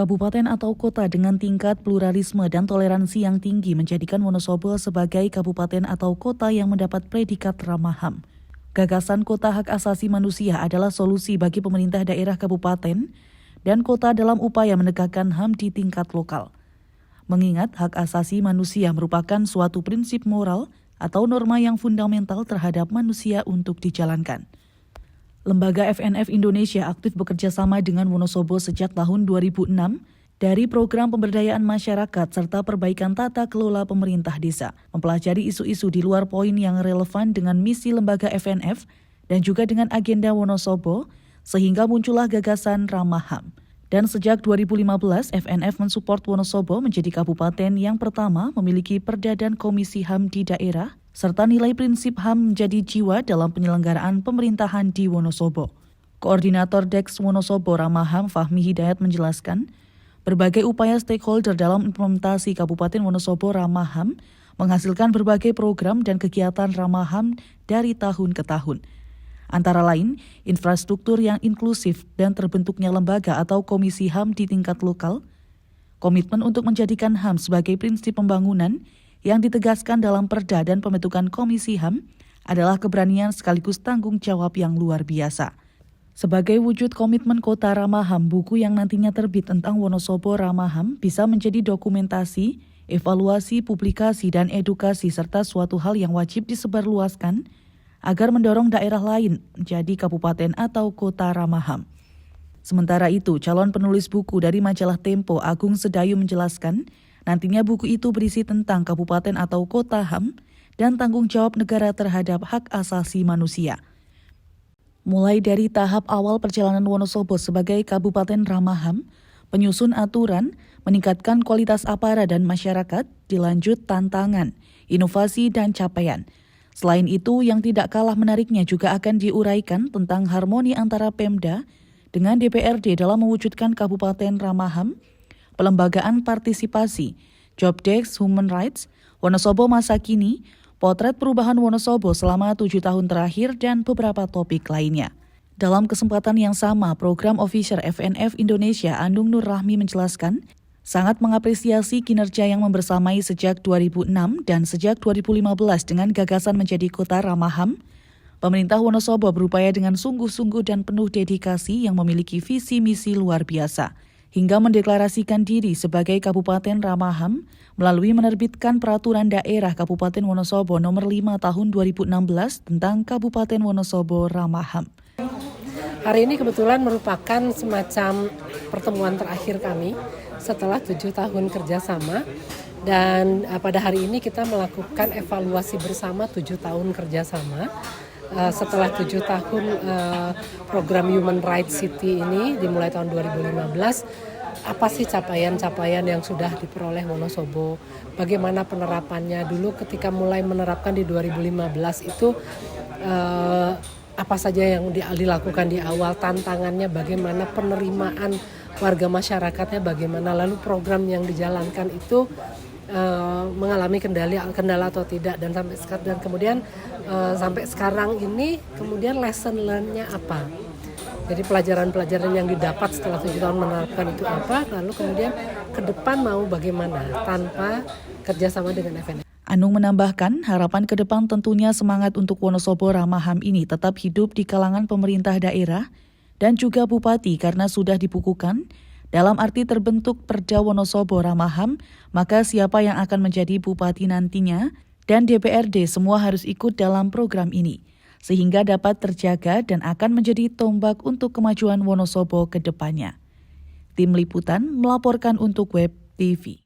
Kabupaten atau kota dengan tingkat pluralisme dan toleransi yang tinggi menjadikan Wonosobo sebagai kabupaten atau kota yang mendapat predikat ramah HAM. Gagasan Kota Hak Asasi Manusia adalah solusi bagi pemerintah daerah kabupaten dan kota dalam upaya menegakkan HAM di tingkat lokal. Mengingat hak asasi manusia merupakan suatu prinsip moral atau norma yang fundamental terhadap manusia untuk dijalankan. Lembaga FNF Indonesia aktif bekerja sama dengan Wonosobo sejak tahun 2006 dari program pemberdayaan masyarakat serta perbaikan tata kelola pemerintah desa, mempelajari isu-isu di luar poin yang relevan dengan misi lembaga FNF dan juga dengan agenda Wonosobo, sehingga muncullah gagasan ramah HAM. Dan sejak 2015, FNF mensupport Wonosobo menjadi kabupaten yang pertama memiliki perda dan komisi HAM di daerah, serta nilai prinsip HAM menjadi jiwa dalam penyelenggaraan pemerintahan di Wonosobo. Koordinator Deks Wonosobo Ramah HAM Fahmi Hidayat menjelaskan, berbagai upaya stakeholder dalam implementasi Kabupaten Wonosobo Ramah HAM menghasilkan berbagai program dan kegiatan Ramah HAM dari tahun ke tahun. Antara lain, infrastruktur yang inklusif dan terbentuknya lembaga atau komisi HAM di tingkat lokal, komitmen untuk menjadikan HAM sebagai prinsip pembangunan yang ditegaskan dalam perda dan pembentukan komisi HAM adalah keberanian sekaligus tanggung jawab yang luar biasa. Sebagai wujud komitmen Kota Ramah HAM, buku yang nantinya terbit tentang Wonosobo Ramah HAM bisa menjadi dokumentasi, evaluasi, publikasi, dan edukasi serta suatu hal yang wajib disebarluaskan agar mendorong daerah lain menjadi kabupaten atau kota ramah HAM. Sementara itu, calon penulis buku dari majalah Tempo, Agung Sedayu menjelaskan, nantinya buku itu berisi tentang kabupaten atau kota HAM dan tanggung jawab negara terhadap hak asasi manusia. Mulai dari tahap awal perjalanan Wonosobo sebagai kabupaten ramah HAM, penyusun aturan, meningkatkan kualitas aparat dan masyarakat, dilanjut tantangan, inovasi, dan capaian. Selain itu, yang tidak kalah menariknya juga akan diuraikan tentang harmoni antara Pemda dengan DPRD dalam mewujudkan Kabupaten Ramah HAM, pelembagaan partisipasi, job desk human rights, Wonosobo masa kini, potret perubahan Wonosobo selama 7 tahun terakhir, dan beberapa topik lainnya. Dalam kesempatan yang sama, program officer FNF Indonesia Andung Nur Rahmi menjelaskan, sangat mengapresiasi kinerja yang membersamai sejak 2006 dan sejak 2015 dengan gagasan menjadi kota ramah HAM. Pemerintah Wonosobo berupaya dengan sungguh-sungguh dan penuh dedikasi yang memiliki visi misi luar biasa, hingga mendeklarasikan diri sebagai Kabupaten Ramah HAM melalui menerbitkan Peraturan Daerah Kabupaten Wonosobo Nomor 5 Tahun 2016 tentang Kabupaten Wonosobo Ramah HAM. Hari ini kebetulan merupakan semacam pertemuan terakhir kami setelah 7 tahun kerjasama, dan pada hari ini kita melakukan evaluasi bersama 7 tahun kerjasama. Setelah 7 tahun program Human Rights City ini dimulai tahun 2015, apa sih capaian-capaian yang sudah diperoleh Wonosobo, bagaimana penerapannya. Dulu ketika mulai menerapkan di 2015 itu apa saja yang dilakukan di awal, tantangannya bagaimana, penerimaan warga masyarakatnya bagaimana, lalu program yang dijalankan itu mengalami kendala atau tidak, dan kemudian sampai sekarang ini kemudian lesson learn-nya apa. Jadi pelajaran-pelajaran yang didapat setelah 7 tahun menerapkan itu apa, lalu kemudian ke depan mau bagaimana tanpa kerjasama dengan FNF. Anung menambahkan, harapan ke depan tentunya semangat untuk Wonosobo Ramah HAM ini tetap hidup di kalangan pemerintah daerah dan juga bupati karena sudah dibukukan. Dalam arti terbentuk Perda Wonosobo Ramah HAM, maka siapa yang akan menjadi bupati nantinya dan DPRD semua harus ikut dalam program ini, sehingga dapat terjaga dan akan menjadi tombak untuk kemajuan Wonosobo ke depannya. Tim Liputan melaporkan untuk Web TV.